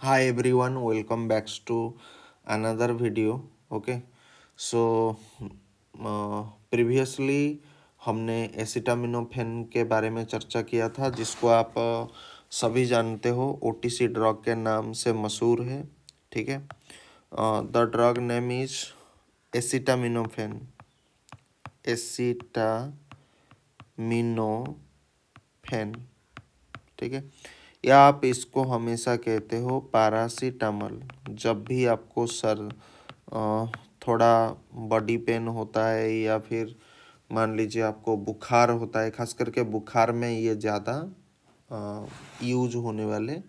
Hi everyone, welcome back to another video. Okay, so previously हमने acetaminophen के बारे में चर्चा किया था, जिसको आप सभी जानते हो, ओटीसी ड्रग के नाम से मशहूर है. ठीक है. The drug name is acetaminophen. Acetaminophen. ठीक है. या आप इसको हमेशा कहते हो पैरासीटामोल. जब भी आपको थोड़ा बॉडी पेन होता है या फिर मान लीजिए आपको बुखार होता है, खास करके बुखार में ये ज़्यादा यूज होने वाले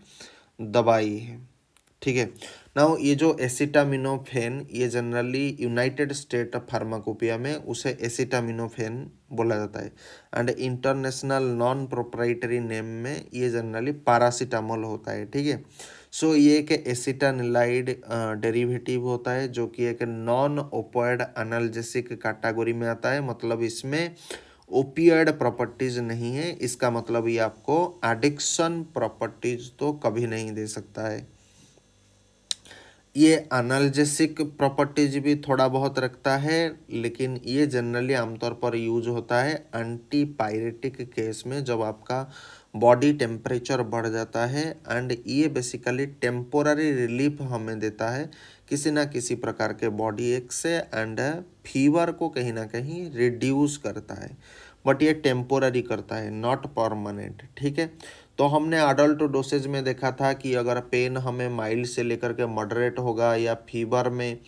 दवाई है. ठीक है. नाउ ये जो एसिटामिनोफेन, ये जनरली यूनाइटेड स्टेट फार्माकोपिया में उसे एसिटामिनोफेन बोला जाता है. And international non proprietary name में ये जनरली पैरासीटामोल होता है. ठीक है. सो ये एक एसिटानिलाइड डेरिवेटिव होता है, जो कि एक नॉन ओपियोइड एनाल्जेसिक कैटेगरी में आता है. मतलब इसमें ओपियोइड प्रॉपर्टीज नहीं है. इसका मतलब ये आपको एडिक्शन प्रॉपर्टीज तो कभी नहीं दे सकता है. ये एनाल्जेसिक प्रॉपर्टीज भी थोड़ा बहुत रखता है, लेकिन ये जनरली आमतौर पर यूज होता है एंटीपायरेटिक केस में, जब आपका बॉडी टेम्परेचर बढ़ जाता है. एंड ये बेसिकली टेम्पोररी रिलीफ हमें देता है किसी ना किसी प्रकार के बॉडी एक से, एंड फीवर को कहीं ना कहीं रिड्यूस करता है. बट ये टेम्पोररी करता है, नॉट परमानेंट. ठीक है. तो हमने अडल्ट डोसेज में देखा था कि अगर पेन हमें माइल्ड से लेकर के मॉडरेट होगा, या फीवर में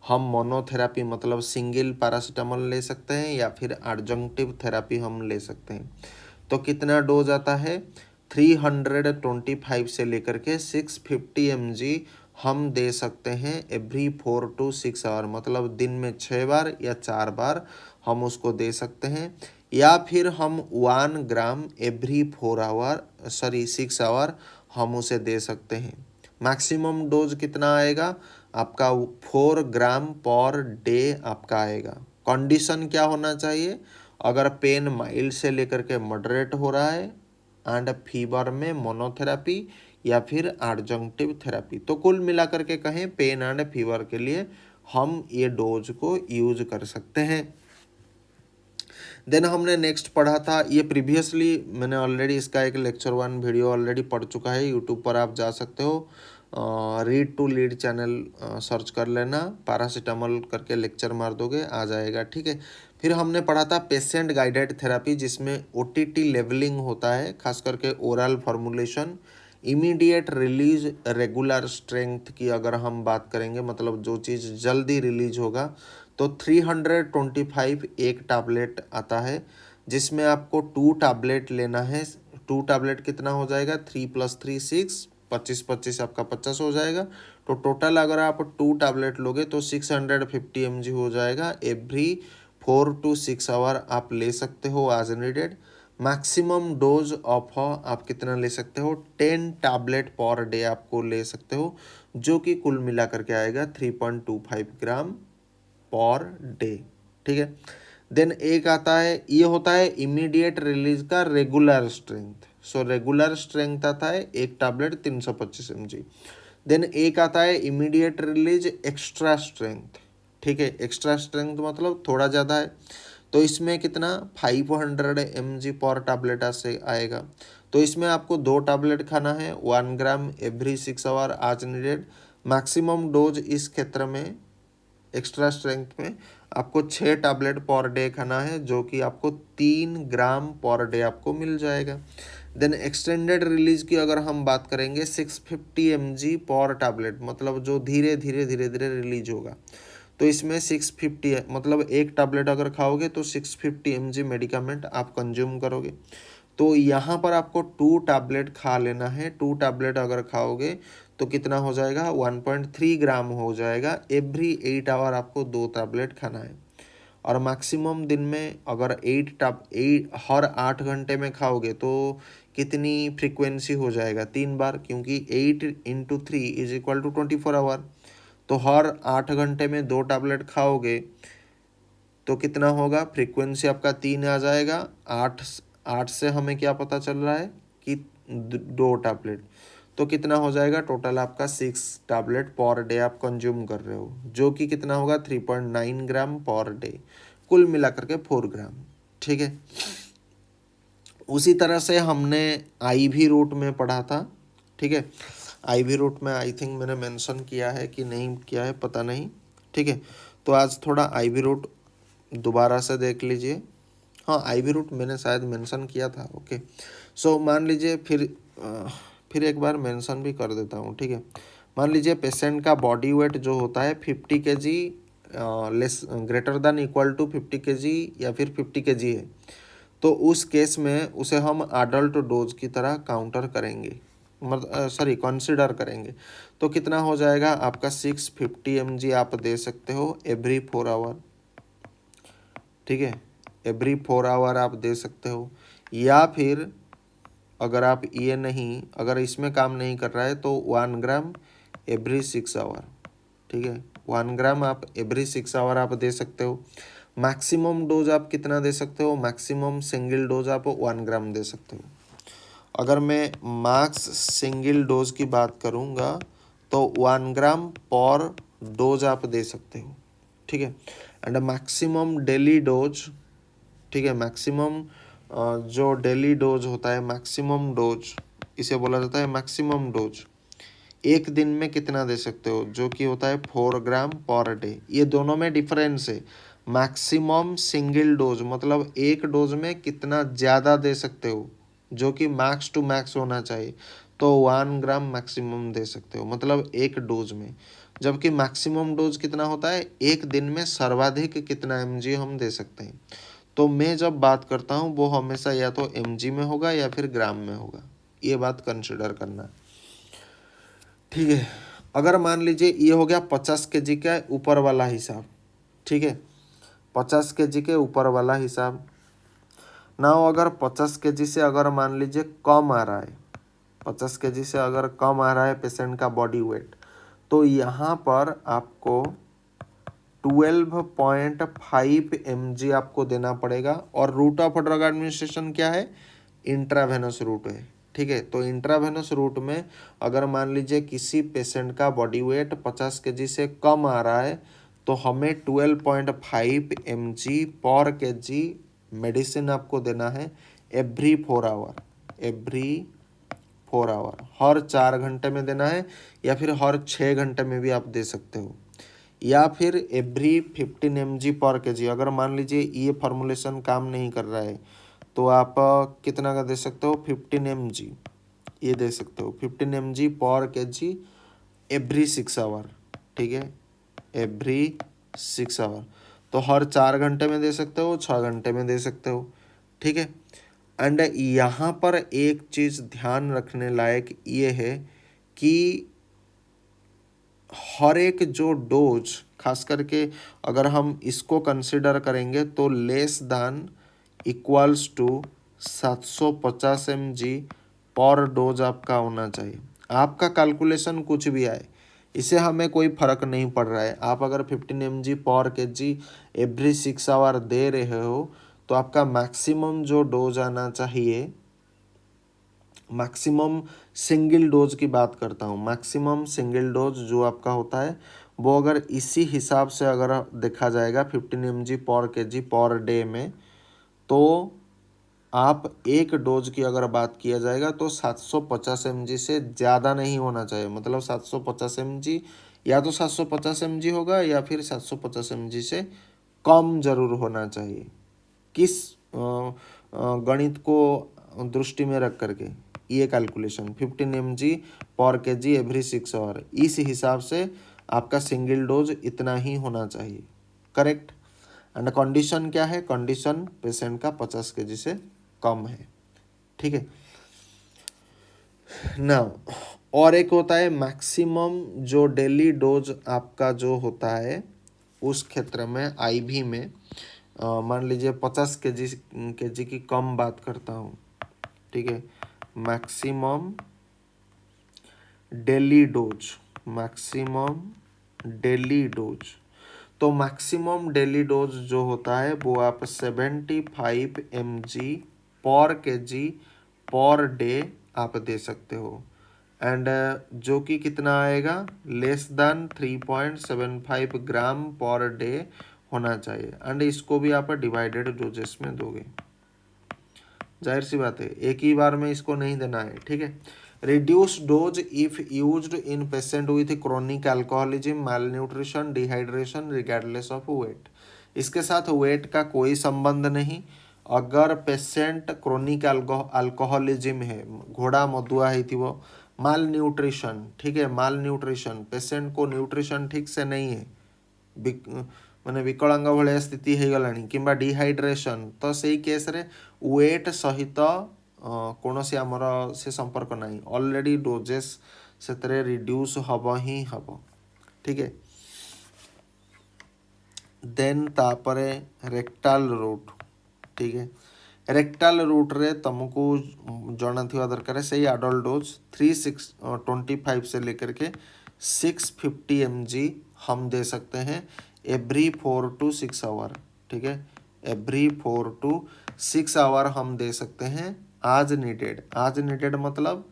हम मोनोथेरापी मतलब सिंगल पैरासीटामोल ले सकते हैं, या फिर एडजंक्टिव थेरापी हम ले सकते हैं. तो कितना डोज आता है? 325 से लेकर के 650 mg हम दे सकते हैं एवरी 4 to 6 आवर. मतलब दिन में 6 बार या 4 बार हम उसको दे सकते हैं. या फिर हम 1 ग्राम एवरी 6 आवर हम उसे दे सकते हैं. मैक्सिमम डोज कितना आएगा आपका? 4 ग्राम पर डे आपका आएगा. कंडीशन क्या होना चाहिए? अगर पेन माइल्ड से लेकर के मॉडरेट हो रहा है, एंड फीवर में मोनोथेरापी या फिर एडजंक्टिव थेरापी. तो कुल मिलाकर के कहें, पेन एंड फीवर के लिए हम ये डोज को यूज कर सकते हैं. देन हमने नेक्स्ट पढ़ा था, ये प्रीवियसली मैंने ऑलरेडी इसका एक लेक्चर 1 वीडियो ऑलरेडी पढ़ चुका है. यूट्यूब पर आप जा सकते हो, read to lead channel search कर लेना, पैरासीटामोल करके लेक्चर मार दोगे, आ जाएगा. ठीक है. फिर हमने पढ़ा था पेशेंट गाइडेड थेरापी, जिसमें ओटीटी लेवलिंग होता है, खास करके oral formulation, immediate release, regular strength की अगर हम बात करेंगे, मतलब जो चीज़ जल्दी रिलीज होगा, तो 325 एक टैबलेट आता है, जिसमें आपको 2 टैबलेट लेना है. 2 टैबलेट कितना हो जाएगा? 3 + 3 6, 25 आपका 50 हो जाएगा. तो टोटल अगर आप 2 टैबलेट लोगे तो 650 mg हो जाएगा. एवरी 4 to 6 आवर आप ले सकते हो as needed. Maximum dose of आप कितना ले सकते हो? 10 टैबलेट पर डे आपको ले सकते हो, जो कि कुल मिला करके आएगा 3.25 ग्राम पर डे. ठीक है. देन एक आता है, ये होता है इमीडिएट रिलीज का regular strength. So regular strength आता है 1 टैबलेट 325 mg. देन एक आता है इमीडिएट रिलीज एक्स्ट्रा स्ट्रेंथ. ठीक है. एक्स्ट्रा स्ट्रेंथ मतलब थोड़ा ज़्यादा है, तो इसमें कितना? 500 mg पर टैबलेट से आएगा. तो इसमें आपको 2 टैबलेट खाना है, 1 gram every 6 hour as needed. Maximum dose इस क्षेत्र में, एक्स्ट्रा स्ट्रेंथ में, आपको 6 टैबलेट पर डे खाना है, जो कि आपको 3 ग्राम पर डे आपको मिल जाएगा. देन एक्सटेंडेड रिलीज की अगर हम बात करेंगे, 650 mg पर टैबलेट, मतलब जो धीरे धीरे धीरे धीरे रिलीज होगा. तो इसमें 650 मतलब 1 टैबलेट अगर खाओगे तो 650 mg मेडिकामेंट आप कंज्यूम करोगे. तो यहाँ पर आपको 2 टैबलेट खा लेना है. 2 टैबलेट अगर खाओगे तो कितना हो जाएगा? 1.3 ग्राम हो जाएगा. एवरी 8 आवर आपको 2 टैबलेट खाना है. और मैक्सिमम दिन में अगर 8 हर 8 घंटे में खाओगे तो कितनी फ्रीक्वेंसी हो जाएगा? 3 बार, क्योंकि 8 × 3 = 24 आवर. तो हर 8 घंटे में 2 टैबलेट खाओगे तो कितना होगा? फ्रीक्वेंसी आपका 3 आ जाएगा. 8 8 से हमें क्या पता चल रहा है कि 2 टैबलेट. तो कितना हो जाएगा टोटल आपका 6 टैबलेट पर डे आप कंज्यूम कर रहे हो, जो कि कितना होगा 3.9 ग्राम पर डे, कुल मिलाकर के 4 ग्राम। ठीक है, उसी तरह से हमने आईवी रूट में पढ़ा था। ठीक है, आईवी रूट में आई थिंक मैंने मेंशन किया है कि नहीं किया है पता नहीं। ठीक है, तो आज थोड़ा आईवी रूट दोबारा से देख लीजिए। हाँ, आईवी रूट मैंने शायद मेंशन किया था। ओके, सो मान लीजिए फिर एक बार मेंशन भी कर देता हूँ। ठीक है, मान लीजिए पेशेंट का बॉडी वेट जो होता है 50 kg less greater than equal to 50 kg या फिर 50 kg है, तो उस केस में उसे हम अडल्ट डोज की तरह काउंटर करेंगे, कंसिडर करेंगे। तो कितना हो जाएगा आपका 650 mg आप दे सकते हो एवरी 4 आवर। ठीक है, एवरी 4 आवर आप दे सकते हो, या फिर अगर आप ये नहीं, अगर इसमें काम नहीं कर रहा है तो 1 ग्राम एवरी 6 आवर। ठीक है, 1 ग्राम आप एवरी 6 आवर आप दे सकते हो। मैक्सिमम डोज आप कितना दे सकते हो, मैक्सिमम सिंगल डोज आप 1 ग्राम दे सकते हो। अगर मैं मैक्स सिंगल डोज की बात करूँगा तो 1 ग्राम पर डोज आप दे सकते हो। ठीक है, एंड मैक्सिमम डेली डोज, ठीक है, मैक्सिमम जो डेली डोज होता है, मैक्सिमम डोज इसे बोला जाता है मैक्सिमम डोज, एक दिन में कितना दे सकते हो, जो कि होता है 4 ग्राम पर डे। ये दोनों में डिफरेंस है। मैक्सिमम सिंगल डोज मतलब एक डोज में कितना ज़्यादा दे सकते हो, जो कि मैक्स टू मैक्स होना चाहिए, तो 1 ग्राम मैक्सिमम दे सकते हो मतलब एक डोज में। जबकि मैक्सिमम डोज कितना होता है, एक दिन में सर्वाधिक कितना mg हम दे सकते हैं। तो मैं जब बात करता हूँ वो हमेशा या तो mg में होगा या फिर ग्राम में होगा, ये बात कंसिडर करना। ठीक है, अगर मान लीजिए ये हो गया 50 kg का ऊपर वाला हिसाब। ठीक है, 50 kg के ऊपर वाला हिसाब ना, अगर 50 kg से अगर मान लीजिए कम आ रहा है, 50 kg से अगर कम आ रहा है पेशेंट का बॉडी वेट, तो यहाँ पर आपको 12.5 mg आपको देना पड़ेगा। और रूट ऑफ ड्रग एडमिनिस्ट्रेशन क्या है, इंट्रावेनस रूट है। ठीक है, तो इंट्रावेनस रूट में अगर मान लीजिए किसी पेशेंट का बॉडी वेट 50 kg से कम आ रहा है, तो हमें 12.5 mg पर kg मेडिसिन आपको देना है एवरी 4 आवर, एवरी 4 आवर, हर 4 घंटे में देना है, या फिर हर 6 घंटे में भी आप दे सकते हो, या फिर एवरी 15 mg पर kg। अगर मान लीजिए ये फॉर्मूलेशन काम नहीं कर रहा है तो आप कितना का दे सकते हो, 15 mg ये दे सकते हो, 15 mg per kg every 6 our. ठीक है, एवरी 6 आवर, तो हर 4 घंटे में दे सकते हो, 6 घंटे में दे सकते हो। ठीक है, एंड यहाँ पर एक चीज़ ध्यान रखने लायक ये है कि हर एक जो डोज, खास करके अगर हम इसको कंसिडर करेंगे तो लेस दान इक्वल्स टू 750 mg पर डोज आपका होना चाहिए। आपका कैलकुलेशन कुछ भी आए, इससे हमें कोई फर्क नहीं पड़ रहा है। आप अगर 15 mg per kg every 6 our दे रहे हो तो आपका मैक्सिमम जो डोज आना चाहिए, मैक्सिमम सिंगल डोज की बात करता हूँ, मैक्सिमम सिंगल डोज जो आपका होता है वो अगर इसी हिसाब से अगर देखा जाएगा 15 mg per kg per day में, तो आप एक डोज की अगर बात किया जाएगा तो 750 mg से ज़्यादा नहीं होना चाहिए। मतलब 750 mg या तो 750 mg होगा या फिर 750 mg से कम जरूर होना चाहिए। किस गणित को दृष्टि में रख करके ये calculation 15 mg per kg every 6 our, इस हिसाब से आपका सिंगल डोज इतना ही होना चाहिए। करेक्ट, एंड कंडीशन क्या है, कंडीशन पेशेंट का 50 kg से कम है। ठीक है, नाउ और एक होता है मैक्सिमम जो डेली डोज आपका जो होता है उस क्षेत्र में आईवी में, मान लीजिए 50 kg की कम बात करता हूँ। ठीक है, maximum daily dose, maximum daily dose, तो मैक्सिमम डेली डोज जो होता है वो आप 75 mg per kg per day आप दे सकते हो। एंड जो कि कितना आएगा, लेस देन 3.75 ग्राम पर डे होना चाहिए। एंड इसको भी आप डिवाइडेड डोजेस में दोगे, जाहिर सी बात है एक ही बार में इसको नहीं देना है, ठीक है। Reduce dose if used in patient with chronic alcoholism, malnutrition, dehydration regardless of weight. इसके साथ वेट का कोई संबंध नहीं। अगर पेशेंट क्रोनिक अल्कोहलिज्म है, घोड़ा मदुआ है, माल न्यूट्रिशन, ठीक है, माल न्यूट्रिशन, पेशेंट को न्यूट्रिशन ठीक से नहीं है, माने विकलांग भाया स्थिति हो गलानी किंबा डिहाइड्रेशन, तो सही केस रे वेट सहित कौन सी आमर से संपर्क नहीं, ऑलरेडी डोजेस से रिड्यूस हम ही हम, ठीक है। देन तापरे रेक्टाल रूट, ठीक है। रेक्टाल रूट रे तुमको जाना थिवा दरकार से एडल्ट डोज 325 से लेकर के 650 mg हम दे सकते हैं एवरी 4 to 6 आवर, ठीक है। एवरी 4 to 6 आवर हम दे सकते हैं आज नीडेड। आज नीडेड मतलब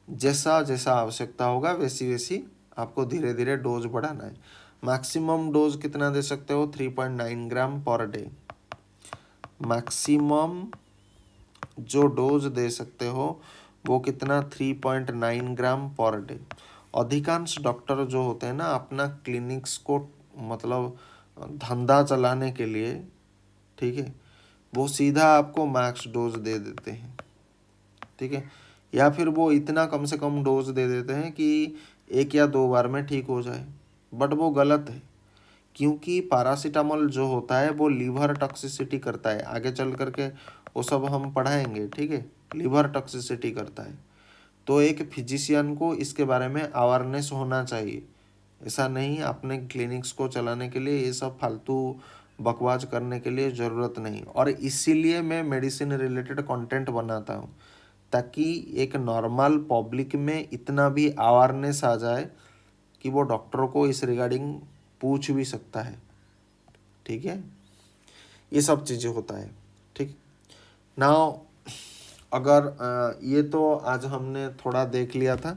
जैसा जैसा आवश्यकता होगा वैसी वैसी आपको धीरे धीरे डोज बढ़ाना है। मैक्सिमम डोज कितना दे सकते हो, 3.9 ग्राम पर डे। मैक्सिमम जो डोज दे सकते हो वो कितना, 3.9 ग्राम पर डे। अधिकांश डॉक्टर जो होते हैं ना अपना क्लिनिक्स को मतलब धंधा चलाने के लिए, ठीक है, वो सीधा आपको मैक्स डोज दे देते हैं, ठीक है। या फिर वो इतना कम से कम डोज दे देते हैं कि 1 या 2 बार में ठीक हो जाए, बट वो गलत है। क्योंकि पैरासीटामोल जो होता है वो लीवर टॉक्सिसिटी करता है, आगे चल करके वो सब हम पढ़ाएंगे, ठीक है। लीवर टॉक्सिसिटी करता है, तो एक फिजिशियन को इसके बारे में अवेयरनेस होना चाहिए। ऐसा नहीं अपने क्लिनिक्स को चलाने के लिए ये सब फालतू बकवास करने के लिए ज़रूरत नहीं। और इसीलिए मैं मेडिसिन रिलेटेड कंटेंट बनाता हूँ, ताकि एक नॉर्मल पब्लिक में इतना भी अवेयरनेस आ जाए कि वो डॉक्टरों को इस रिगार्डिंग पूछ भी सकता है, ठीक है। ये सब चीज़ें होता है, ठीक। नाउ अगर ये तो आज हमने थोड़ा देख लिया था।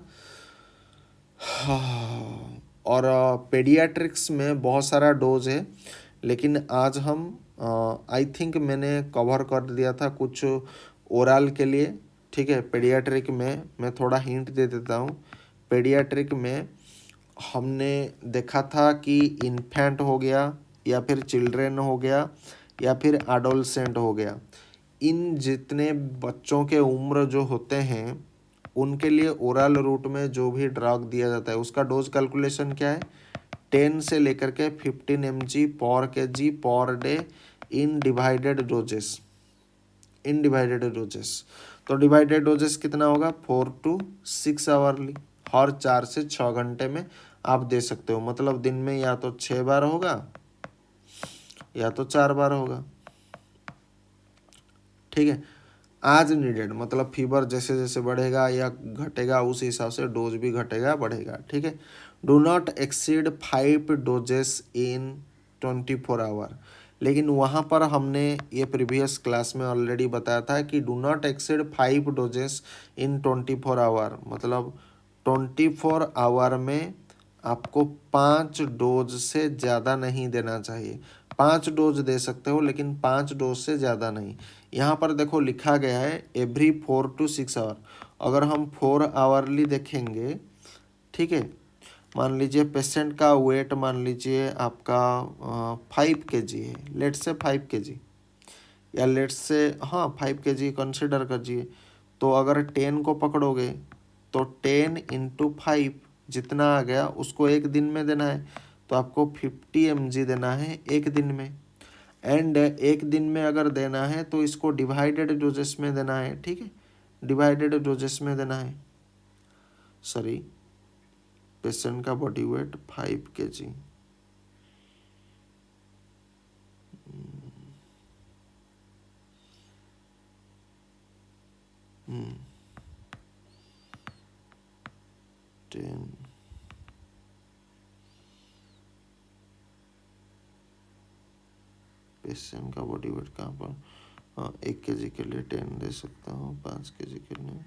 और पेडियाट्रिक्स में बहुत सारा डोज है, लेकिन आज हम आई थिंक मैंने कवर कर दिया था कुछ ओरल के लिए, ठीक है। पेडियाट्रिक में मैं थोड़ा हिंट दे देता हूँ। पेडियाट्रिक में हमने देखा था कि इन्फेंट हो गया या फिर चिल्ड्रेन हो गया या फिर एडोलसेंट हो गया, इन जितने बच्चों के उम्र जो होते हैं उनके लिए ओरल रूट में जो भी ड्रग दिया जाता है उसका डोज कैलकुलेशन क्या है, 10 से लेकर के 15 mg per kg per day in divided doses, in divided doses. तो डिवाइडेड डोजेस कितना होगा, 4 to 6 आवरली, हर 4 से 6 घंटे में आप दे सकते हो। मतलब दिन में या तो 6 बार होगा या तो 4 बार होगा, ठीक है। आज नीडेड मतलब फीवर जैसे जैसे बढ़ेगा या घटेगा उस हिसाब से डोज भी घटेगा बढ़ेगा, ठीक है। Do not exceed 5 doses in 24 hour. लेकिन वहाँ पर हमने ये प्रीवियस क्लास में ऑलरेडी बताया था कि do not exceed 5 doses in 24 hour, मतलब 24 आवर में आपको 5 डोज से ज़्यादा नहीं देना चाहिए। 5 डोज दे सकते हो लेकिन 5 डोज से ज़्यादा नहीं। यहाँ पर देखो लिखा गया है एवरी 4 to 6 आवर। अगर हम 4 आवरली देखेंगे, ठीक है, मान लीजिए पेशेंट का वेट मान लीजिए आपका 5 kg है, लेट से 5 kg, या लेट से हाँ 5 kg कंसिडर कीजिए। तो अगर 10 को पकड़ोगे तो 10 into 5 जितना आ गया उसको एक दिन में देना है, तो आपको 50 mg देना है एक दिन में। एंड एक दिन में अगर देना है तो इसको डिवाइडेड डोजेस में देना है, ठीक है, डिवाइडेड डोजेस में देना है। सॉरी, पेशेंट का बॉडी वेट 5 kg, हम्म 10, पेशेंट का बॉडी वेट कहाँ पर, हाँ 1 kg के लिए 10 दे सकता हूँ, 5 kg के लिए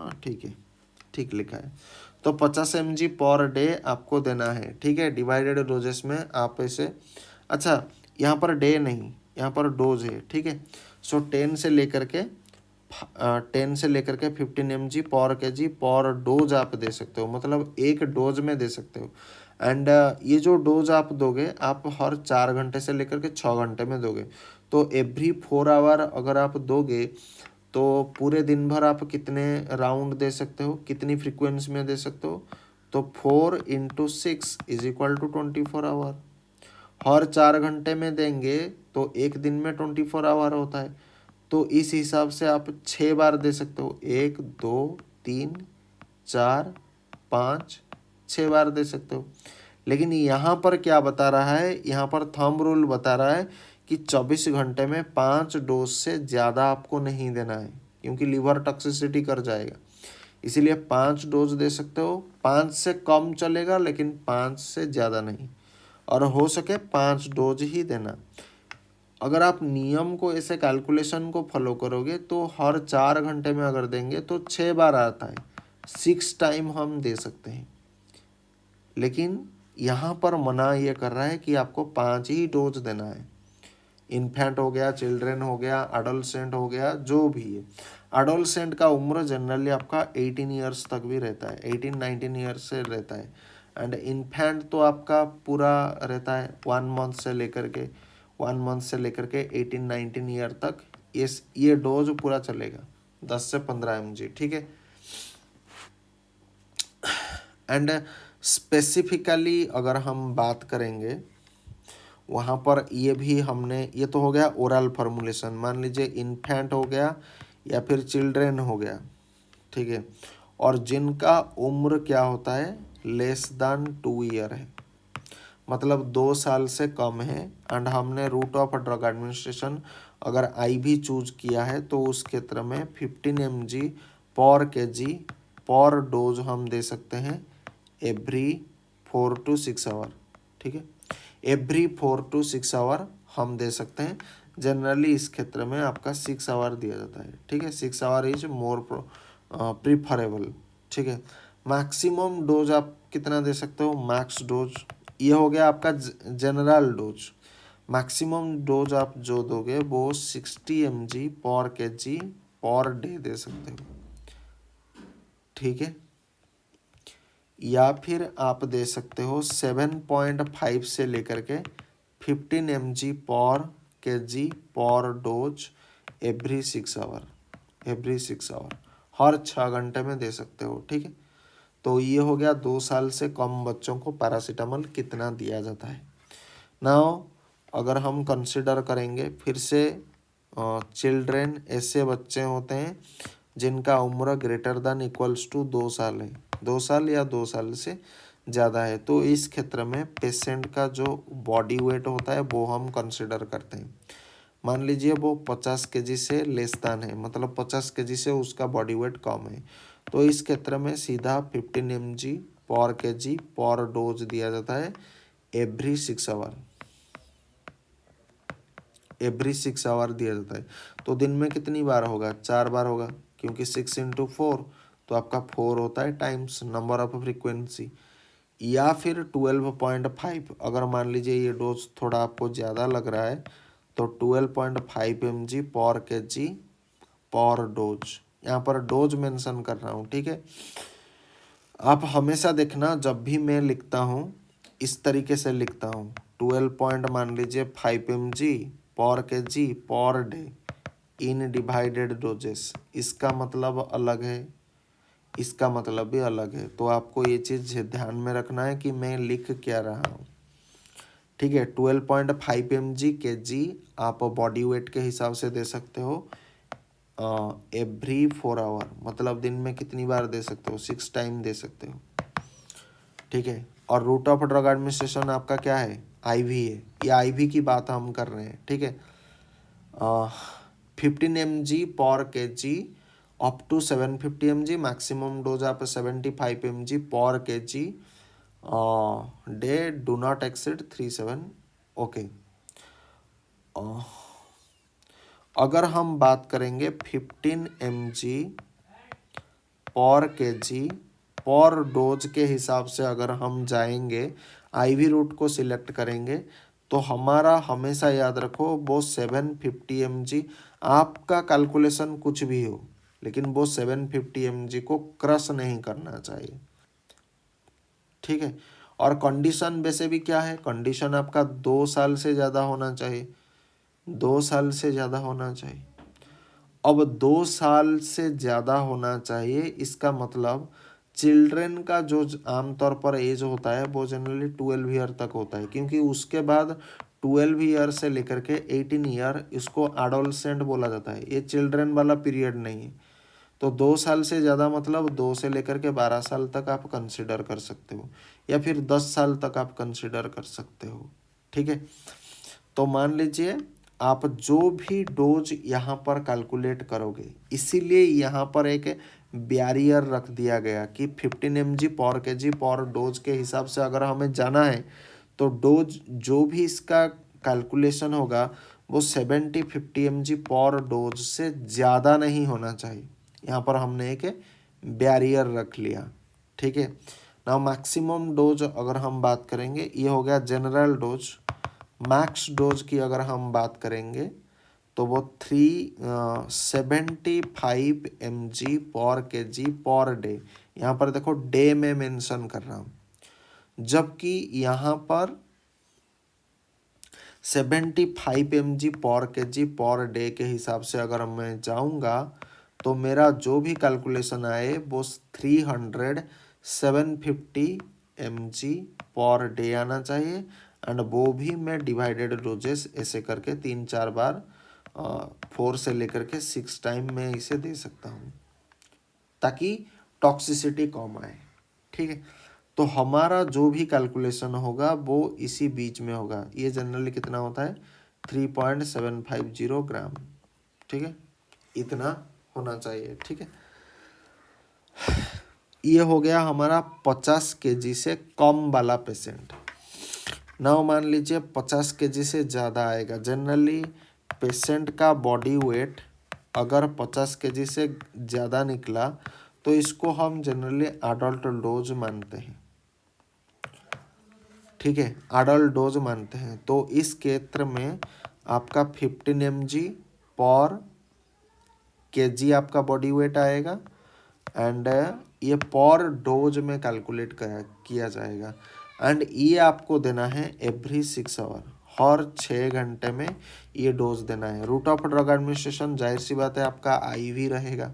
हाँ ठीक है, ठीक लिखा है। तो 50 mg पर डे आपको देना है, ठीक है, डिवाइडेड डोजेस में आप ऐसे, अच्छा यहाँ पर डे नहीं, यहाँ पर डोज है, ठीक है। सो 10 से लेकर के 15 mg पर kg पर डोज आप दे सकते हो, मतलब एक डोज में दे सकते हो। एंड ये जो डोज आप दोगे आप हर 4 घंटे से लेकर के 6 घंटे में दोगे। तो एवरी 4 आवर अगर आप दोगे तो पूरे दिन भर आप कितने राउंड दे सकते हो, कितनी फ्रीक्वेंसी में दे सकते हो, तो 4 × 6 = 24 आवर। हर 4 घंटे में देंगे तो एक दिन में 24 आवर होता है, तो इस हिसाब से आप 6 बार दे सकते हो, 1 2 3 4 5 6 बार दे सकते हो। लेकिन यहाँ पर क्या बता रहा है, यहाँ पर थंब रूल बता रहा है कि 24 घंटे में 5 डोज से ज़्यादा आपको नहीं देना है, क्योंकि लीवर टॉक्सिसिटी कर जाएगा। इसीलिए 5 डोज दे सकते हो, 5 से कम चलेगा लेकिन 5 से ज़्यादा नहीं, और हो सके 5 डोज ही देना। अगर आप नियम को ऐसे कैलकुलेशन को फॉलो करोगे तो हर 4 घंटे में अगर देंगे तो 6 बार आता है, 6 टाइम हम दे सकते हैं। लेकिन यहाँ पर मना ये कर रहा है कि आपको 5 ही डोज देना है। इन्फेंट हो गया, चिल्ड्रेन हो गया, एडोलसेंट हो गया, जो भी है। एडोलसेंट का उम्र जनरली आपका 18 ईयर्स तक भी रहता है, 18-19 ईयर्स से रहता है। एंड इन्फेंट तो आपका पूरा रहता है 1 मंथ से लेकर के 18-19 ईयर तक ये डोज पूरा चलेगा, 10 से 15 mg, ठीक है। एंड स्पेसिफिकली अगर हम बात करेंगे वहाँ पर ये भी हमने, ये तो हो गया ओरल फॉर्मुलेशन, मान लीजिए इन्फेंट हो गया या फिर चिल्ड्रेन हो गया, ठीक है, और जिनका उम्र क्या होता है <<2 ईयर है, मतलब 2 साल से कम है। एंड हमने रूट ऑफ ड्रग एडमिनिस्ट्रेशन अगर IV चूज किया है तो उस क्षेत्र में 15 mg पर kg पर डोज हम दे सकते हैं एवरी 4 to 6 आवर, ठीक है, एवरी 4 to 6 आवर हम दे सकते हैं। जनरली इस क्षेत्र में आपका 6 आवर दिया जाता है, ठीक है, 6 आवर इज मोर प्रीफरेबल, ठीक है। मैक्सिमम डोज आप कितना दे सकते हो, मैक्स डोज, ये हो गया आपका जनरल डोज। मैक्सिमम डोज आप जो दोगे वो 60 mg per kg per day they सकते हो, ठीक है। या फिर आप दे सकते हो 7.5 से लेकर के 15 mg पर kg पर डोज एवरी 6 आवर, हर 6 घंटे में दे सकते हो, ठीक है। तो ये हो गया 2 साल से कम बच्चों को पैरासीटामोल कितना दिया जाता है। नाउ अगर हम कंसिडर करेंगे फिर से, चिल्ड्रेन ऐसे बच्चे होते हैं जिनका उम्र >= 2 साल है, 2 साल या 2 साल से ज़्यादा है, तो इस क्षेत्र में पेशेंट का जो बॉडी वेट होता है वो हम कंसिडर करते हैं। मान लीजिए वो 50 kg से लेस देन है, मतलब 50 kg से उसका बॉडी वेट कम है, तो इस क्षेत्र में सीधा 15 mg पर kg पर डोज दिया जाता है एवरी 6 आवर, दिया जाता है। तो दिन में कितनी बार होगा, 4 बार होगा, क्योंकि 6 × 4 तो आपका 4 होता है टाइम्स नंबर ऑफ फ्रीक्वेंसी। या फिर 12.5, अगर मान लीजिए ये डोज थोड़ा आपको ज़्यादा लग रहा है तो 12.5 mg पर kg पर डोज, यहाँ पर डोज मेंशन कर रहा हूँ, ठीक है। आप हमेशा देखना जब भी मैं लिखता हूँ इस तरीके से लिखता हूँ, 12.5 mg per kg per day in divided doses, इसका मतलब अलग है, इसका मतलब भी अलग है। तो आपको ये चीज़ ध्यान में रखना है कि मैं लिख क्या रहा हूँ, ठीक है। 12.5 mg kg आप बॉडी वेट के हिसाब से दे सकते हो एवरी 4 आवर, मतलब दिन में कितनी बार दे सकते हो, 6 टाइम दे सकते हो, ठीक है। और रूट ऑफ ड्रग एडमिनिस्ट्रेशन आपका क्या है, IV है, ये IV की बात हम कर रहे हैं, ठीक है। 15 mg per kg up to 750 mg, maximum dose आप 75 mg per kg day, do not exceed 37, okay. अगर हम बात करेंगे 15 mg पर केजी पर डोज के हिसाब से अगर हम जाएंगे, आईवी रूट को सिलेक्ट करेंगे, तो हमारा हमेशा याद रखो वो 750 mg, आपका कैलकुलेशन कुछ भी हो लेकिन वो 750 mg को क्रश नहीं करना चाहिए। ठीक है, और कंडीशन वैसे भी क्या है, कंडीशन आपका 2 साल से ज़्यादा होना चाहिए, 2 साल से ज़्यादा होना चाहिए। अब 2 साल से ज़्यादा होना चाहिए, इसका मतलब चिल्ड्रेन का जो आमतौर पर एज होता है वो जनरली 12 ईयर तक होता है, क्योंकि उसके बाद 12 ईयर से लेकर के 18 ईयर इसको एडोलसेंट बोला जाता है, ये चिल्ड्रेन वाला पीरियड नहीं है। तो 2 साल से ज़्यादा मतलब 2 से लेकर के 12 साल तक आप कंसिडर कर सकते हो, या फिर 10 साल तक आप कंसिडर कर सकते हो। ठीक है, तो मान लीजिए आप जो भी डोज यहाँ पर कैलकुलेट करोगे, इसीलिए यहाँ पर एक बैरियर रख दिया गया कि 15 mg पर केजी पर डोज के हिसाब से अगर हमें जाना है तो डोज जो भी इसका कैलकुलेशन होगा वो 50 mg पर डोज से ज़्यादा नहीं होना चाहिए। यहाँ पर हमने एक बैरियर रख लिया। ठीक है, ना मैक्सिमम डोज अगर हम बात करेंगे, ये हो गया जनरल डोज। मैक्स डोज की अगर हम बात करेंगे तो वो 375 mg पर केजी पर डे, यहाँ पर देखो डे में मेंशन कर रहा हूँ, जबकि यहाँ पर 75 mg पर केजी पर डे के हिसाब से अगर मैं जाऊँगा तो मेरा जो भी कैलकुलेशन आए वो 750 mg पर डे आना चाहिए, एंड वो भी मैं डिवाइडेड डोजेस ऐसे करके 3-4 बार 4 से लेकर के 6 टाइम मैं इसे दे सकता हूँ ताकि टॉक्सिसिटी कम आए। ठीक है, तो हमारा जो भी कैलकुलेशन होगा वो इसी बीच में होगा। ये जनरली कितना होता है 3.750 ग्राम। ठीक है, इतना होना चाहिए। ठीक है, ये हो गया हमारा 50 केजी से कम वाला पेशेंट। नाउ मान लीजिए 50 केजी से ज़्यादा आएगा। जनरली पेशेंट का बॉडी वेट अगर 50 केजी से ज़्यादा निकला तो इसको हम जनरली एडल्ट डोज मानते हैं। ठीक है, एडल्ट डोज मानते हैं। तो इस क्षेत्र में आपका 15 mg पर केजी आपका बॉडी वेट आएगा, एंड ये पर डोज में कैलकुलेट किया जाएगा, एंड ये आपको देना है एवरी 6 आवर, हर 6 घंटे में ये डोज देना है। रूट ऑफ ड्रग एडमिनिस्ट्रेशन जाहिर सी बात है आपका आईवी रहेगा।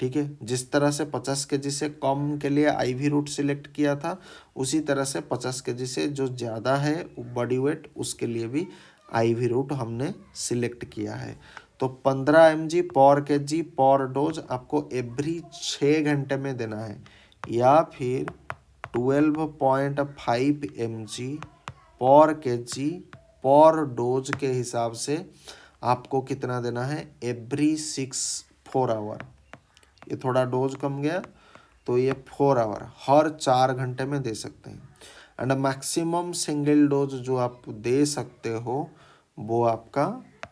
ठीक है, जिस तरह से 50 केजी से कम के लिए आईवी रूट सिलेक्ट किया था, उसी तरह से 50 केजी से जो ज़्यादा है बॉडी वेट उसके लिए भी आईवी रूट हमने सिलेक्ट किया है। तो 15 mg पर केजी पर डोज आपको एवरी 6 घंटे में देना है, या फिर 12.5 mg पर केजी पर डोज के हिसाब से आपको कितना देना है एवरी 4 आवर। ये थोड़ा डोज कम गया तो ये 4 आवर हर 4 घंटे में दे सकते हैं। एंड मैक्सिमम सिंगल डोज जो आप दे सकते हो वो आपका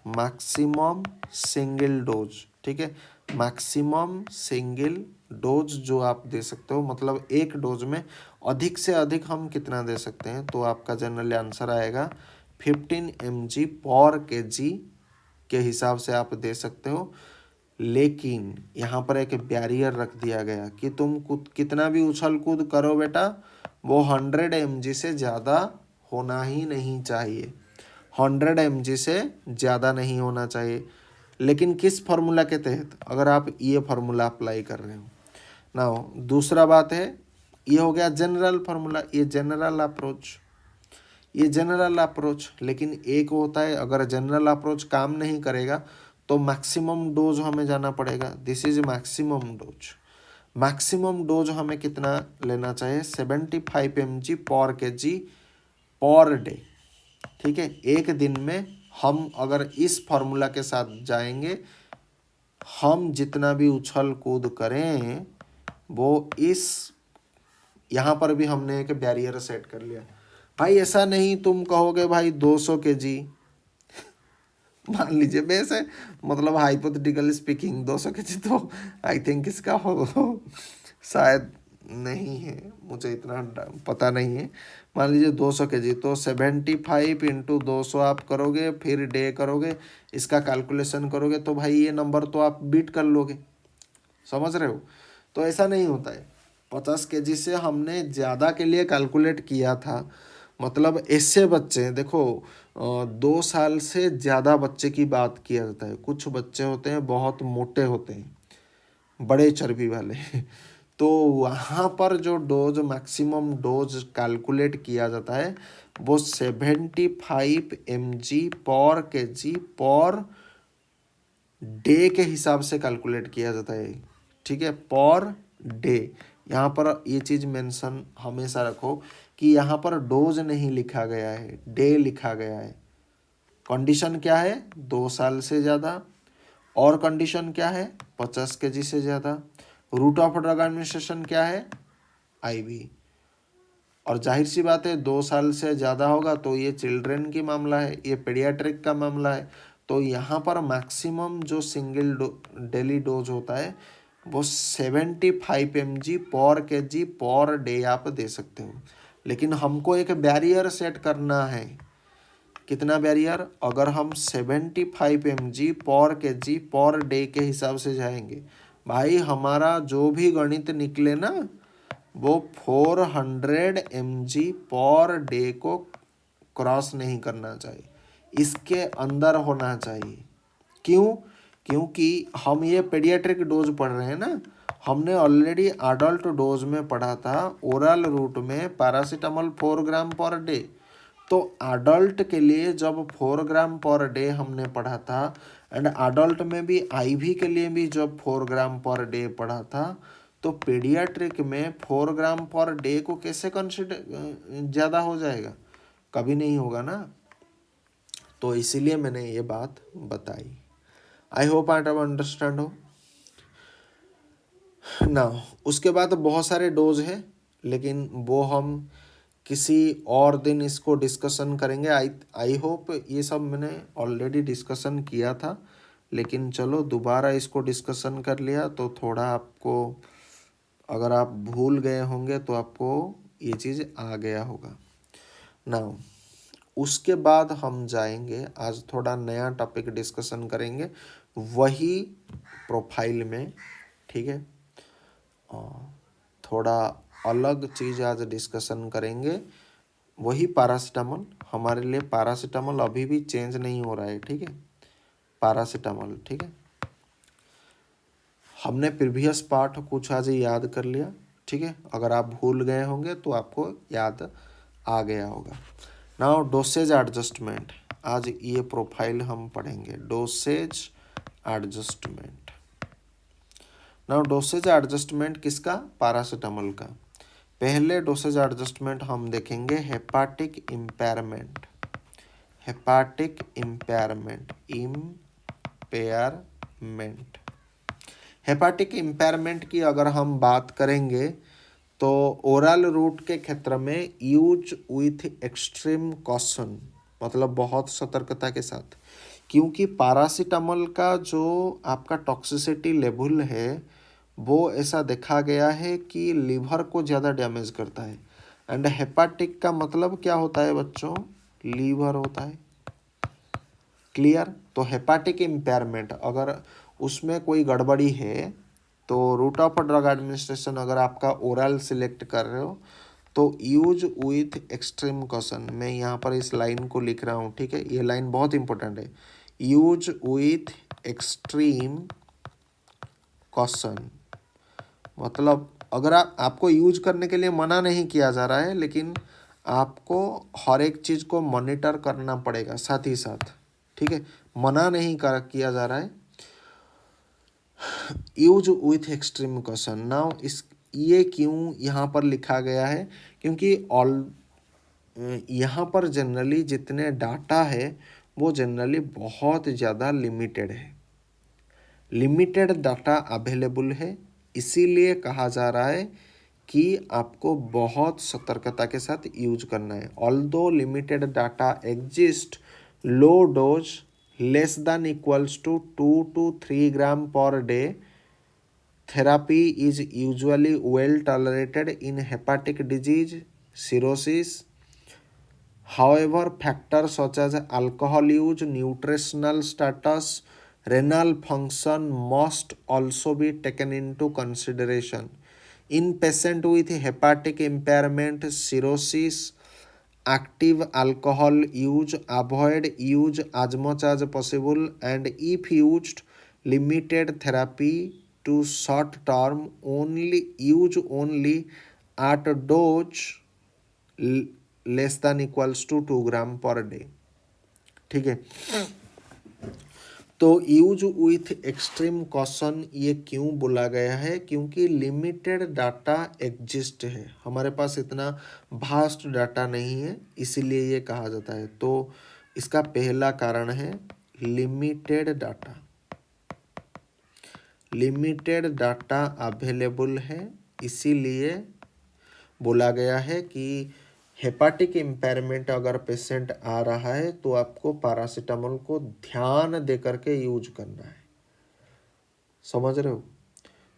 मैक्सिमम सिंगल डोज। ठीक है, मैक्सिमम सिंगल डोज जो आप दे सकते हो, मतलब एक डोज में अधिक से अधिक हम कितना दे सकते हैं, तो आपका जनरली आंसर आएगा 15 mg पर केजी के हिसाब से आप दे सकते हो। लेकिन यहाँ पर एक बैरियर रख दिया गया कि तुम कितना भी उछल कूद करो बेटा, वो 100 mg से ज़्यादा होना ही नहीं चाहिए, 100 mg से ज़्यादा नहीं होना चाहिए। लेकिन किस फार्मूला के तहत, अगर आप ये फार्मूला अप्लाई कर रहे हो ना। दूसरा बात है, ये हो गया जनरल फार्मूला, ये जनरल अप्रोच, ये जनरल अप्रोच। लेकिन एक होता है अगर जनरल अप्रोच काम नहीं करेगा तो मैक्सिमम डोज हमें जाना पड़ेगा। This is maximum dose. Maximum dose हमें कितना लेना चाहिए 75 mg पर केजी पर डे। ठीक है, एक दिन में हम अगर इस फॉर्मूला के साथ जाएंगे, हम जितना भी उछल कूद करें वो इस यहाँ पर भी हमने एक बैरियर सेट कर लिया। भाई ऐसा नहीं तुम कहोगे भाई 200 केजी मान लीजिए वैसे, मतलब हाइपोथेटिकल स्पीकिंग 200 kg तो आई थिंक इसका हो शायद नहीं है, मुझे इतना पता नहीं है। मान लीजिए 200 kg तो 75 इंटू 200 आप करोगे, फिर डे करोगे, इसका कैलकुलेशन करोगे तो भाई ये नंबर तो आप बीट कर लोगे। समझ रहे हो? तो ऐसा नहीं होता है। 50 kg से हमने ज़्यादा के लिए कैलकुलेट किया था, मतलब ऐसे बच्चे देखो 2 साल से ज़्यादा बच्चे की बात किया जाता है। कुछ बच्चे होते हैं बहुत मोटे होते हैं, बड़े चर्बी वाले तो वहाँ पर जो डोज मैक्सिमम डोज कैलकुलेट किया जाता है वो 75 mg per kg per day के हिसाब से कैलकुलेट किया जाता है। ठीक है, पर डे। यहाँ पर ये चीज़ मेंशन हमेशा रखो कि यहाँ पर डोज नहीं लिखा गया है, डे लिखा गया है। कंडीशन क्या है? 2 साल से ज़्यादा, और कंडीशन क्या है? 50 kg से ज़्यादा। रूट ऑफ ड्रग एडमिनिस्ट्रेशन क्या है? IV। और जाहिर सी बात है 2 साल से ज़्यादा होगा तो ये चिल्ड्रेन की मामला है, ये पेडियाट्रिक का मामला है। तो यहाँ पर मैक्सिमम जो सिंगल डेली डोज होता है वो 75 mg per kg per day आप दे सकते हो। लेकिन हमको एक बैरियर सेट करना है। कितना बैरियर? अगर हम 75 mg per kg per day के हिसाब से जाएंगे, भाई हमारा जो भी गणित निकले ना वो 400 mg पर डे को क्रॉस नहीं करना चाहिए, इसके अंदर होना चाहिए। क्यों? क्योंकि हम ये पेडियाट्रिक डोज पढ़ रहे हैं ना, हमने ऑलरेडी अडल्ट डोज में पढ़ा था ओरल रूट में पैरासीटामोल 4 ग्राम पर डे। तो अडल्ट के लिए जब 4 ग्राम पर डे हमने पढ़ा था, एंड अडल्ट में भी IV के लिए भी जब 4 ग्राम पर डे पढ़ा था, तो पेडियाट्रिक में 4 ग्राम पर डे को कैसे कंसिडर ज़्यादा हो जाएगा? कभी नहीं होगा ना। तो इसीलिए मैंने ये बात बताई। आई होप आप अंडरस्टैंड हो ना। उसके बाद बहुत सारे डोज हैं, लेकिन वो हम किसी और दिन इसको डिस्कशन करेंगे। आई होप ये सब मैंने ऑलरेडी डिस्कशन किया था, लेकिन चलो दोबारा इसको डिस्कशन कर लिया तो थोड़ा आपको, अगर आप भूल गए होंगे तो आपको ये चीज़ आ गया होगा ना। उसके बाद हम जाएंगे, आज थोड़ा नया टॉपिक डिस्कशन करेंगे वही प्रोफाइल में। ठीक है, थोड़ा अलग चीज़ आज डिस्कशन करेंगे, वही पैरासीटामोल। हमारे लिए पैरासीटामोल अभी भी चेंज नहीं हो रहा है। ठीक है, पैरासीटामोल। ठीक है, हमने प्रीवियस पार्ट कुछ आज याद कर लिया। ठीक है, अगर आप भूल गए होंगे तो आपको याद आ गया होगा। नाउ डोसेज एडजस्टमेंट, आज ये प्रोफाइल हम पढ़ेंगे, dosage adjustment. Now dosage adjustment किसका? पैरासीटामोल का। पहले डोसेज एडजस्टमेंट हम देखेंगे hepatic impairment. Hepatic impairment, impairment. Hepatic impairment की अगर हम बात करेंगे तो ओरल रूट के क्षेत्र में यूज विथ एक्सट्रीम कॉशन, मतलब बहुत सतर्कता के साथ। क्योंकि पैरासीटामोल का जो आपका टॉक्सिसिटी लेवल है वो ऐसा देखा गया है कि लीवर को ज़्यादा डैमेज करता है। एंड हेपाटिक का मतलब क्या होता है बच्चों? लीवर होता है। क्लियर? तो हेपाटिक इम्पेयरमेंट अगर उसमें कोई गड़बड़ी है तो रूट ऑफ ड्रग एडमिनिस्ट्रेशन अगर आपका ओरल सिलेक्ट कर रहे हो तो यूज विथ एक्सट्रीम कॉशन। मैं यहाँ पर इस लाइन को लिख रहा हूँ। ठीक है, ये लाइन बहुत इंपॉर्टेंट है, यूज विथ एक्सट्रीम कॉशन। मतलब अगर आपको यूज करने के लिए मना नहीं किया जा रहा है, लेकिन आपको हर एक चीज़ को मॉनिटर करना पड़ेगा साथ ही साथ। ठीक है, मना नहीं किया जा रहा है, use with extreme caution. Now इस ये क्यों यहाँ पर लिखा गया है? क्योंकि यहाँ पर जनरली जितने डाटा है वो जनरली बहुत ज़्यादा लिमिटेड है, लिमिटेड डाटा अवेलेबल है। इसीलिए कहा जा रहा है कि आपको बहुत सतर्कता के साथ यूज करना है। Although limited data exist, low dose less than equals to 2 to 3 gram per day, therapy is usually well tolerated in hepatic disease, cirrhosis. However, factors such as alcohol use, nutritional status, renal function must also be taken into consideration. In patients with hepatic impairment, cirrhosis, active alcohol use, avoid use as much as possible, and if used, limited therapy to short term, only use only at dose less than equals to 2 gram per day. ठीक है, तो use with extreme caution ये क्यों बोला गया है? क्योंकि limited data exist है, हमारे पास इतना वास्ट डाटा नहीं है, इसीलिए ये कहा जाता है। तो इसका पहला कारण है limited data, limited data available है, इसीलिए बोला गया है कि हेपाटिक इम्पेयरमेंट अगर पेशेंट आ रहा है तो आपको पैरासीटामोल को ध्यान दे करके यूज करना है। समझ रहे हो?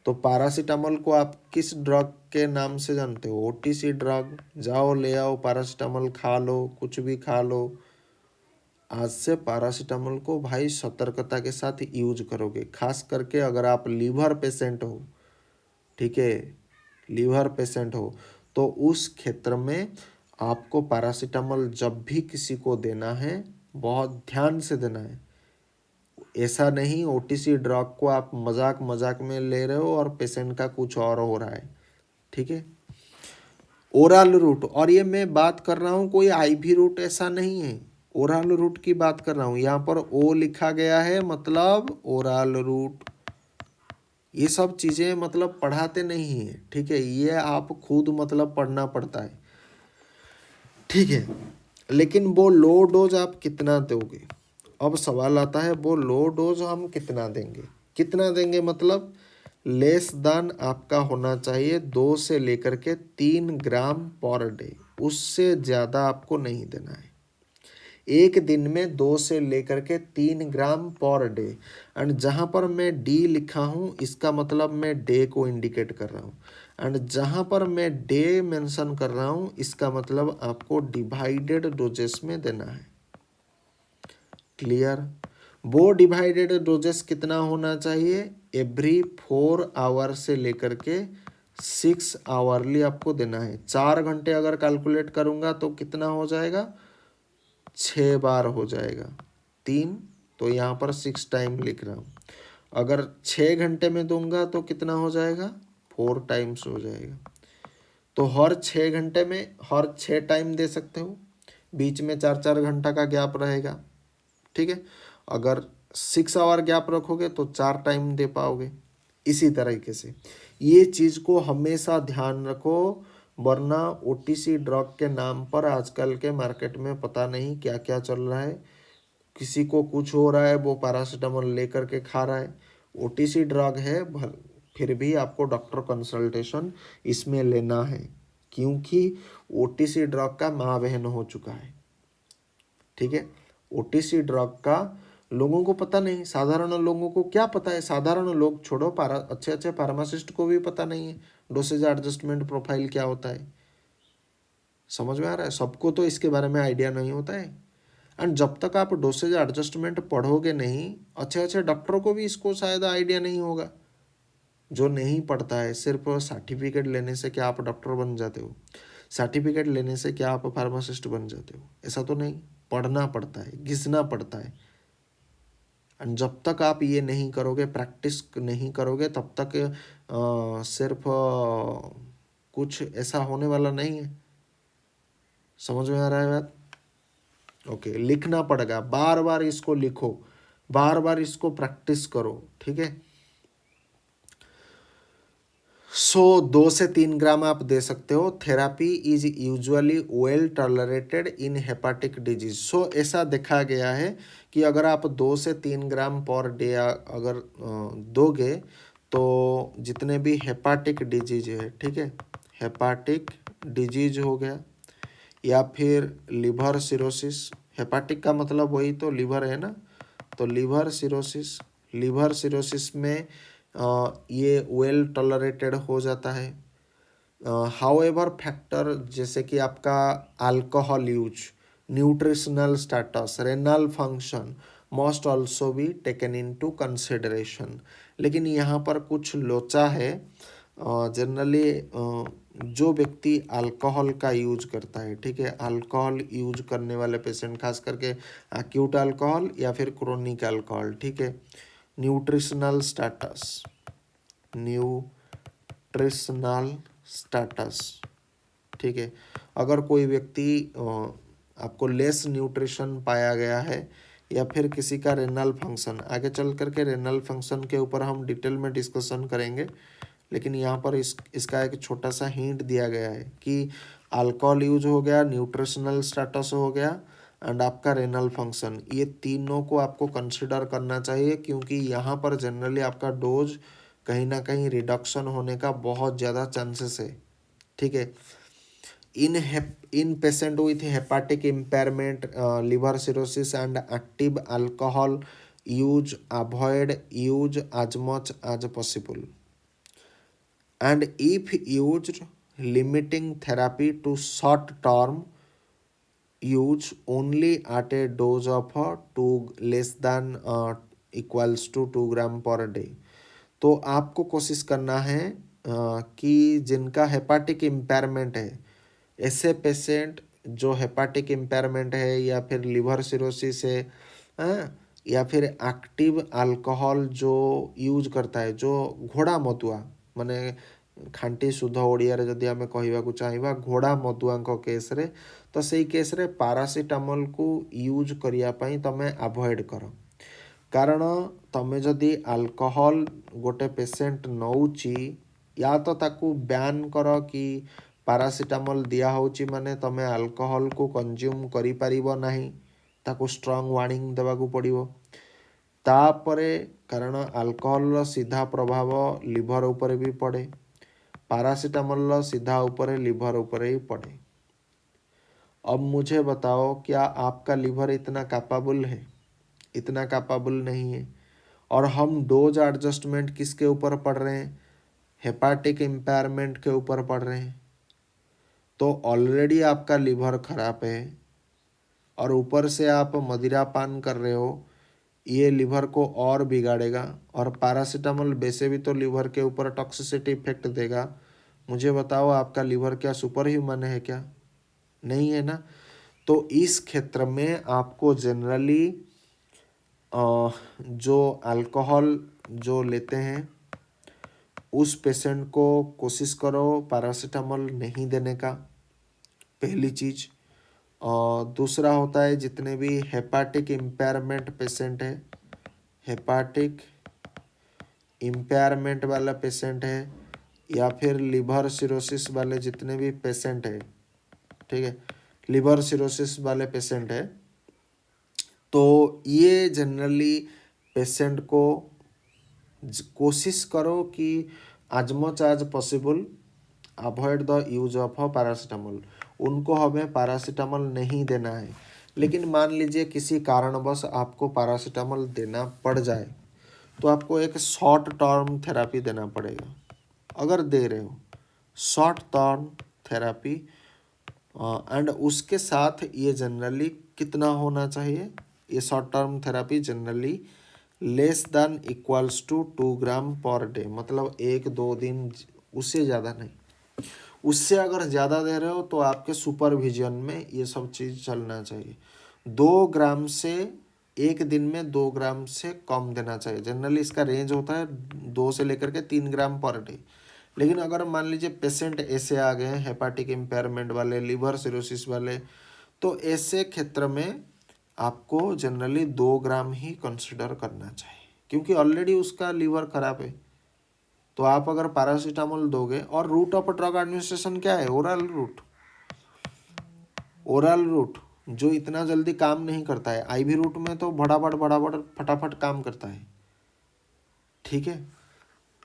तो पैरासीटामोल को आप किस ड्रग के नाम से जानते हो? OTC drug. जाओ ले आओ पैरासीटामोल, खा लो, कुछ भी खा लो। आज से पैरासीटामोल को भाई सतर्कता के साथ यूज करोगे, खास करके अगर आप लीवर पेशेंट हो। ठीक है, लीवर पेशेंट हो तो उस क्षेत्र में आपको पैरासीटामोल जब भी किसी को देना है बहुत ध्यान से देना है। ऐसा नहीं ओटीसी ड्रग को आप मजाक मजाक में ले रहे हो और पेशेंट का कुछ और हो रहा है। ठीक है, ओरल रूट, और ये मैं बात कर रहा हूँ कोई आईवी रूट ऐसा नहीं है, ओरल रूट की बात कर रहा हूँ। यहाँ पर ओ लिखा गया है मतलब ओरल रूट। ये सब चीज़ें मतलब पढ़ाते नहीं है। ठीक है, ये आप खुद मतलब पढ़ना पड़ता है। ठीक है, लेकिन वो लो डोज आप कितना दोगे? अब सवाल आता है वो लो डोज हम कितना देंगे? कितना देंगे मतलब लेस देन आपका होना चाहिए 2 से लेकर के 3 ग्राम पर डे, उससे ज़्यादा आपको नहीं देना है। एक दिन में 2 से लेकर के 3 ग्राम पर डे। एंड जहाँ पर मैं डी लिखा हूँ इसका मतलब मैं डे को इंडिकेट कर रहा हूँ, एंड जहाँ पर मैं डे मेंशन कर रहा हूँ इसका मतलब आपको डिवाइडेड डोजेस में देना है। क्लियर? वो डिवाइडेड डोजेस कितना होना चाहिए? एवरी 4 आवर से लेकर के 6 आवरली आपको देना है। 4 घंटे अगर कैलकुलेट करूँगा तो कितना हो जाएगा? 6 बार हो जाएगा। 3, तो यहाँ पर 6 टाइम लिख रहा हूँ। अगर 6 घंटे में दूंगा तो कितना हो जाएगा? 4 टाइम्स हो जाएगा। तो हर 6 घंटे में हर 6 टाइम दे सकते हो, बीच में 4-4 घंटा का गैप रहेगा। ठीक है, अगर 6 आवर गैप रखोगे तो 4 टाइम दे पाओगे। इसी तरीके से ये चीज़ को हमेशा ध्यान रखो, वरना ओटीसी ड्रग के नाम पर आजकल के मार्केट में पता नहीं क्या क्या चल रहा है। किसी को कुछ हो रहा है वो पैरासीटामोल लेकर के खा रहा है। ओटीसी ड्रग है फिर भी आपको डॉक्टर कंसल्टेशन इसमें लेना है, क्योंकि ओटीसी ड्रग का माँ बहन हो चुका है। ठीक है, ओटीसी ड्रग का लोगों को पता नहीं, साधारण लोगों को क्या पता है? साधारण लोग छोड़ो, अच्छे अच्छे फार्मासिस्ट को भी पता नहीं है डोसेज एडजस्टमेंट प्रोफाइल क्या होता है। समझ में आ रहा है? सबको तो इसके बारे में आइडिया नहीं होता है। एंड जब तक आप डोसेज एडजस्टमेंट पढ़ोगे नहीं, अच्छे अच्छे डॉक्टरों को भी इसको शायद आइडिया नहीं होगा। जो नहीं पढ़ता है, सिर्फ सर्टिफिकेट लेने से क्या आप डॉक्टर बन जाते हो? सर्टिफिकेट लेने से क्या आप फार्मासिस्ट बन जाते हो? ऐसा तो नहीं, पढ़ना पड़ता है, घिसना पड़ता है। एंड जब तक आप ये नहीं करोगे, प्रैक्टिस नहीं करोगे, तब तक सिर्फ कुछ ऐसा होने वाला नहीं है। समझ में आ रहा है बात? ओके, लिखना पड़ेगा, बार बार इसको लिखो, बार बार इसको प्रैक्टिस करो। ठीक है, 2 से 3 ग्राम आप दे सकते हो। Therapy is usually well tolerated in hepatic disease. ऐसा देखा गया है कि अगर आप 2 से 3 ग्राम पर डे अगर दोगे तो जितने भी हेपाटिक डिजीज है, ठीक है, हेपाटिक डिजीज हो गया या फिर लिवर सिरोसिस, हेपाटिक का मतलब वही तो लिवर है ना, तो लिवर सिरोसिस में ये वेल टॉलरेटेड हो जाता है। हाउएवर फैक्टर जैसे कि आपका alcohol use, nutritional status, renal function must also be taken into consideration. लेकिन यहाँ पर कुछ लोचा है। जनरली जो व्यक्ति अल्कोहल का यूज करता है, ठीक है, अल्कोहल यूज करने वाले पेशेंट, खास करके एक्यूट अल्कोहल या फिर क्रोनिक अल्कोहल, ठीक है, न्यूट्रिशनल स्टेटस, ठीक है, अगर कोई व्यक्ति आपको लेस न्यूट्रिशन पाया गया है या फिर किसी का रेनल फंक्शन, आगे चल करके रेनल फंक्शन के ऊपर हम डिटेल में डिस्कशन करेंगे, लेकिन यहाँ पर इसका एक छोटा सा हिंट दिया गया है कि अल्कोहल यूज हो गया, न्यूट्रिशनल स्टेटस हो गया एंड आपका रेनल फंक्शन, ये तीनों को आपको कंसिडर करना चाहिए, क्योंकि यहाँ पर जनरली आपका डोज कहीं ना कहीं रिडक्शन होने का बहुत ज़्यादा चांसेस है, ठीक है। In patient with hepatic impairment, liver cirrhosis and active alcohol use, avoid use as much as possible, and if used, limiting therapy to short term use only at a dose of 2 less than equals to 2 gram per day. तो आपको कोशिश करना है कि जिनका hepatic impairment है, ऐसे patient जो हेपाटिक इम्पेयरमेंट है या फिर लिवर सिरोसिस है, या फिर एक्टिव अल्कोहल जो यूज करता है, जो घोड़ा मदुआ, माने खांटी शुद्ध ओडिया जदि आमे कहबाकू चाहिबा घोड़ा मदुआंको केस रे, तो सेई केस रे पारासिटामोल को यूज करिया पई तमे अवॉइड करो। कारण तमे जदि अल्कोहल गोटे पेशेंट नौची, या तो ताकू बैन कर कि पारासिटामोल दिया होची माने तमे अल्कोहल को कंज्यूम करि परिबो नाही, ताकू स्ट्रॉन्ग वार्निंग देवाकू पड़िबो। तापरे कारण अल्कोहल सीधा प्रभाव लिवर ऊपर भी पड़े, पारासिटामोल सीधा ऊपर लिवर ऊपर ही पड़े। अब मुझे बताओ, क्या आपका लिवर इतना कैपेबल है? इतना कैपेबल नहीं है। और हम डोज एडजस्टमेंट किसके ऊपर पढ़ रहे हैं? हेपाटिक इम्पेयरमेंट के ऊपर पढ़ रहे हैं। तो ऑलरेडी आपका लिवर खराब है और ऊपर से आप मदिरा पान कर रहे हो, ये लिवर को और बिगाड़ेगा। और पैरासीटामोल वैसे भी तो लिवर के ऊपर टॉक्सिसिटी इफेक्ट देगा। मुझे बताओ, आपका लिवर क्या सुपर ह्यूमन है क्या? नहीं है ना। तो इस क्षेत्र में आपको जनरली जो अल्कोहल जो लेते हैं उस पेशेंट को कोशिश करो पैरासीटामोल नहीं देने का, पहली चीज़। और दूसरा होता है, जितने भी हेपाटिक इम्पेयरमेंट पेशेंट है, हेपाटिक इम्पेयरमेंट वाला पेशेंट है या फिर लिवर सिरोसिस वाले जितने भी पेशेंट है, ठीक है, लिवर सिरोसिस वाले पेशेंट है, तो ये जनरली पेशेंट को कोशिश करो कि as much as possible avoid the use of paracetamol. उनको हमें पैरासीटामोल नहीं देना है। लेकिन मान लीजिए किसी कारणवश आपको पैरासीटामोल देना पड़ जाए, तो आपको एक शॉर्ट टर्म थेरापी देना पड़ेगा। अगर दे रहे हो शॉर्ट टर्म थेरापी, एंड उसके साथ ये जनरली कितना होना चाहिए? ये short term therapy generally less than equals to 2 gram per day, मतलब 1-2 दिन, उससे ज़्यादा नहीं। उससे अगर ज़्यादा दे रहे हो तो आपके सुपरविजन में ये सब चीज़ चलना चाहिए। 2 ग्राम से, एक दिन में 2 ग्राम से कम देना चाहिए। जनरली इसका रेंज होता है 2 से लेकर के 3 ग्राम पर डे। लेकिन अगर मान लीजिए पेशेंट ऐसे आ गए हैं हेपाटिक इम्पेयरमेंट वाले, लिवर सिरोसिस वाले, तो ऐसे क्षेत्र में आपको जनरली 2 ग्राम ही कंसिडर करना चाहिए, क्योंकि ऑलरेडी उसका लिवर खराब है। तो आप अगर पैरासीटामोल दोगे, और रूट ऑफ ड्रग एडमिनिस्ट्रेशन क्या है? ओरल रूट जो इतना जल्दी काम नहीं करता है। आईवी रूट में तो बड़ा फटाफट काम करता है, ठीक है।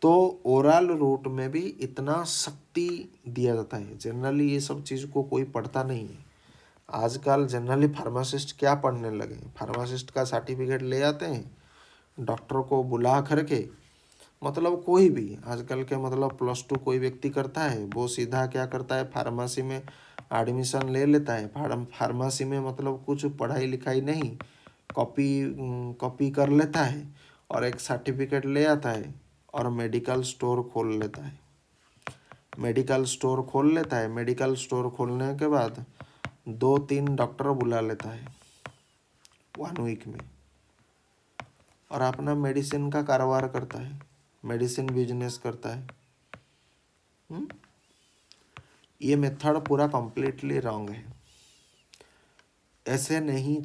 तो ओरल रूट में भी इतना शक्ति दिया जाता है। जनरली ये सब चीज़ को कोई पढ़ता नहीं है। आजकल जनरली फार्मासिस्ट क्या पढ़ने लगे, फार्मासिस्ट का सर्टिफिकेट ले आते हैं, डॉक्टर को बुला करके, मतलब कोई भी आजकल के मतलब +2 कोई व्यक्ति करता है, वो सीधा क्या करता है, फार्मेसी में एडमिशन ले लेता है। फार्मेसी में मतलब कुछ पढ़ाई लिखाई नहीं, कॉपी कर लेता है और एक सर्टिफिकेट ले आता है और मेडिकल स्टोर खोल लेता है। मेडिकल स्टोर खोलने के बाद 2-3 डॉक्टर बुला लेता है 1 वीक में और अपना मेडिसिन का कारोबार करता है, मेडिसिन बिजनेस करता है। ये मेथड पूरा कंप्लीटली रॉन्ग है। ऐसे नहीं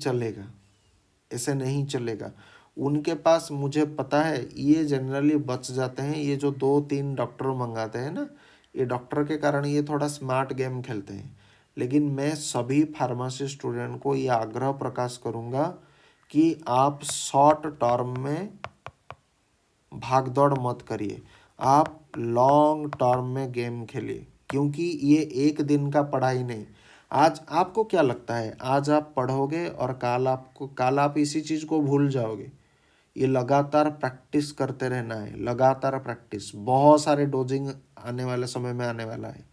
चलेगा। उनके पास, मुझे पता है, ये जनरली बच जाते हैं। ये जो 2-3 डॉक्टर मंगाते हैं ना, ये डॉक्टर के कारण ये थोड़ा स्मार्ट गेम खेलते हैं। लेकिन मैं सभी फार्मेसी स्टूडेंट को ये आग्रह प्रकाश करूँगा कि आप शॉर्ट टर्म में भाग दौड़ मत करिए, आप लॉन्ग टर्म में गेम खेलिए। क्योंकि ये एक दिन का पढ़ाई नहीं। आज आपको क्या लगता है, आज आप पढ़ोगे और कल आप इसी चीज़ को भूल जाओगे। ये लगातार प्रैक्टिस करते रहना है, लगातार प्रैक्टिस। बहुत सारे डोजिंग आने वाले समय में आने वाला है,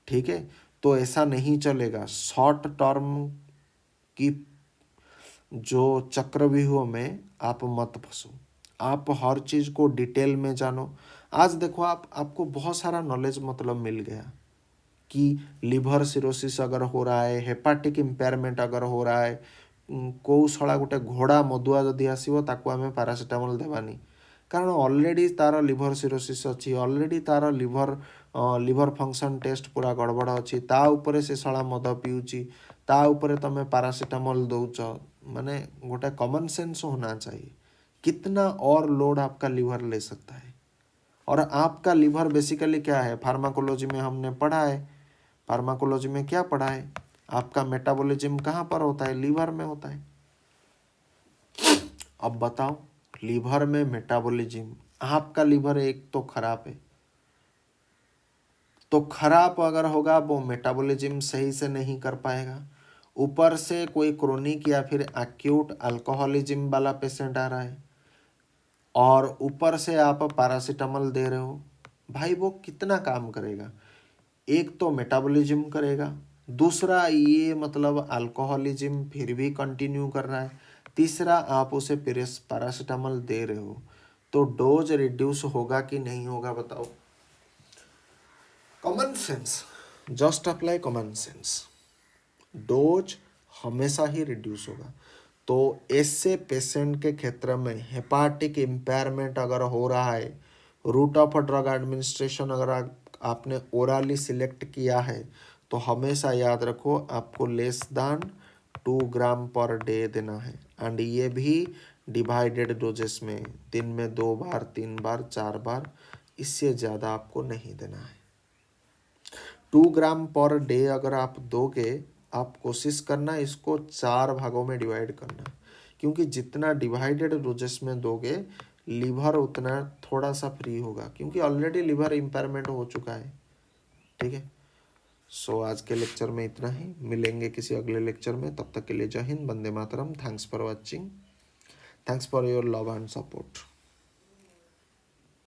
ठीक है। तो ऐसा नहीं चलेगा। शॉर्ट टर्म की जो चक्रव्यूह में आप मत फंसो, आप हर चीज़ को डिटेल में जानो। आज देखो, आपको बहुत सारा नॉलेज मतलब मिल गया कि लिभर सिरोसिस अगर हो रहा है, हेपाटिक इम्पेयरमेंट अगर हो रहा है, को शला गोटे घोड़ा मदुआ जदि आसो ताको आम पारासीटामोल देवानी, कारण ऑलरेडी तार लिभर सिरोसिस अच्छी, ऑलरेडी तार लिभर फंक्शन टेस्ट पूरा गड़बड़ अच्छी, ता उपरे से शला मद पिउची, ता उपरे तमे पारासीटामोल दौच। माने गोटे कॉमन सेंस होना चाहिए, कितना और लोड आपका लिवर ले सकता है। और आपका लिवर बेसिकली क्या है, फार्माकोलॉजी में हमने पढ़ा है। फार्माकोलॉजी में क्या पढ़ा है, आपका मेटाबॉलिज्म कहाँ पर होता है, लीवर में होता है। अब बताओ, लीवर में मेटाबॉलिज्म, आपका लीवर एक तो खराब है, तो खराब अगर होगा वो मेटाबॉलिज्म सही से नहीं कर पाएगा। ऊपर से कोई क्रोनिक या फिर एक्यूट अल्कोहलिज्म वाला पेशेंट आ रहा है और ऊपर से आप पैरासीटामोल दे रहे हो, भाई वो कितना काम करेगा। एक तो मेटाबॉलिज्म करेगा, दूसरा ये मतलब अल्कोहलिज्म फिर भी कंटिन्यू कर रहा है, तीसरा आप उसे पैरासीटामोल दे रहे हो, तो डोज रिड्यूस होगा कि नहीं होगा बताओ। Common sense, just apply common sense, dose हमेशा ही रिड्यूस होगा। तो ऐसे पेशेंट के क्षेत्र में हेपाटिक इम्पेयरमेंट अगर हो रहा है, रूट ऑफ ड्रग एडमिनिस्ट्रेशन अगर आपने ओरली सिलेक्ट किया है, तो हमेशा याद रखो आपको लेस दान 2 ग्राम पर डे देना है। एंड ये भी डिवाइडेड डोजेस में, दिन में 2 बार, 3 बार, 4 बार, इससे ज़्यादा आपको नहीं देना है। 2 ग्राम पर डे अगर आप दोगे, आप कोशिश करना इसको 4 भागों में डिवाइड करना, क्योंकि जितना डिवाइडेड डोजेस में दोगे लीवर उतना थोड़ा सा फ्री होगा, क्योंकि ऑलरेडी लीवर इम्पेयरमेंट हो चुका है, ठीक है। सो आज के लेक्चर में इतना ही, मिलेंगे किसी अगले लेक्चर में। तब तक के लिए जय हिंद, वंदे मातरम। Thanks for watching, thanks for your love and support.